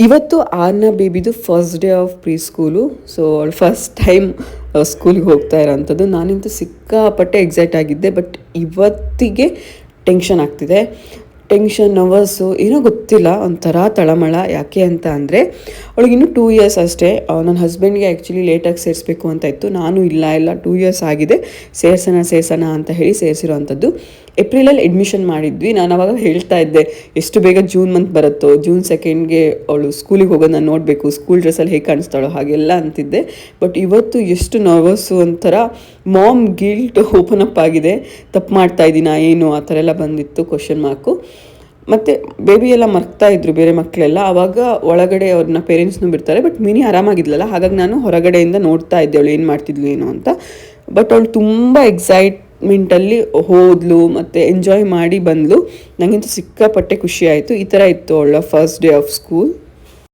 ಇವತ್ತು ಆರ್ನ ಬೇಬಿದು first day of pre school. So ಅವಳು ಫಸ್ಟ್ ಟೈಮ್ ಸ್ಕೂಲಿಗೆ ಹೋಗ್ತಾ ಇರೋವಂಥದ್ದು. ನಾನಂತೂ ಸಿಕ್ಕಾಪಟ್ಟೆ ಎಕ್ಸೈಟ್ ಆಗಿದ್ದೆ, ಬಟ್ ಇವತ್ತಿಗೆ ಟೆನ್ಷನ್ ಆಗ್ತಿದೆ. ಟೆನ್ಷನ್, ನರ್ವಸ್ಸು, ಏನೋ ಗೊತ್ತಿಲ್ಲ, ಒಂಥರ ತಳಮಳ. ಯಾಕೆ ಅಂತ ಅಂದರೆ ಅವಳಿಗಿನ್ನೂ 2 ಇಯರ್ಸ್ ಅಷ್ಟೇ. ನನ್ನ ಹಸ್ಬೆಂಡ್ಗೆ ಆ್ಯಕ್ಚುಲಿ ಲೇಟಾಗಿ ಸೇರಿಸ್ಬೇಕು ಅಂತ ಇತ್ತು. ನಾನು ಇಲ್ಲ 2 ಇಯರ್ಸ್ ಆಗಿದೆ, ಸೇರ್ಸೋಣ ಅಂತ ಹೇಳಿ ಸೇರಿಸಿರೋವಂಥದ್ದು. ಏಪ್ರಿಲಲ್ಲಿ ಅಡ್ಮಿಷನ್ ಮಾಡಿದ್ವಿ. ನಾನು ಅವಾಗ ಹೇಳ್ತಾ ಇದ್ದೆ, ಎಷ್ಟು ಬೇಗ ಜೂನ್ ಮಂತ್ ಬರುತ್ತೋ, ಜೂನ್ 2ಗೆ ಅವಳು ಸ್ಕೂಲಿಗೆ ಹೋಗೋದು ನಾನು ನೋಡಬೇಕು, ಸ್ಕೂಲ್ ಡ್ರೆಸ್ಸಲ್ಲಿ ಹೇಗೆ ಕಾಣಿಸ್ತಾಳೋ ಹಾಗೆಲ್ಲ ಅಂತಿದ್ದೆ. ಬಟ್ ಇವತ್ತು ಎಷ್ಟು ನರ್ವಸ್ಸು, ಒಂಥರ ಮಾಮ್ ಗಿಲ್ಟ್ ಓಪನ್ ಅಪ್ ಆಗಿದೆ. ತಪ್ಪು ಮಾಡ್ತಾ ಇದ್ದೀನಾ ಏನು, ಆ ಥರ ಎಲ್ಲ ಬಂದಿತ್ತು ಕ್ವಶನ್ ಮಾರ್ಕು. ಮತ್ತು ಬೇಬಿ ಎಲ್ಲ ಮರ್ತಾ ಇದ್ರು ಬೇರೆ ಮಕ್ಕಳೆಲ್ಲ. ಆವಾಗ ಒಳಗಡೆ ಅವ್ರನ್ನ ಪೇರೆಂಟ್ಸ್ನೂ ಬಿಡ್ತಾರೆ, ಬಟ್ ಮಿನಿ ಆರಾಮಾಗಿದ್ಲಲ್ಲ, ಹಾಗಾಗಿ ನಾನು ಹೊರಗಡೆಯಿಂದ ನೋಡ್ತಾ ಇದ್ದೆ ಅವಳು ಏನು ಮಾಡ್ತಿದ್ಲು ಏನು ಅಂತ. ಬಟ್ ಅವಳು ತುಂಬ ಎಕ್ಸೈಟ್ಮೆಂಟಲ್ಲಿ ಹೋದ್ಲು ಮತ್ತು ಎಂಜಾಯ್ ಮಾಡಿ ಬಂದಳು. ನನಗಂತೂ ಸಿಕ್ಕಾಪಟ್ಟೆ ಖುಷಿ ಆಯಿತು. ಈ ಥರ ಇತ್ತು ಅವಳ ಫಸ್ಟ್ ಡೇ ಆಫ್ ಸ್ಕೂಲ್.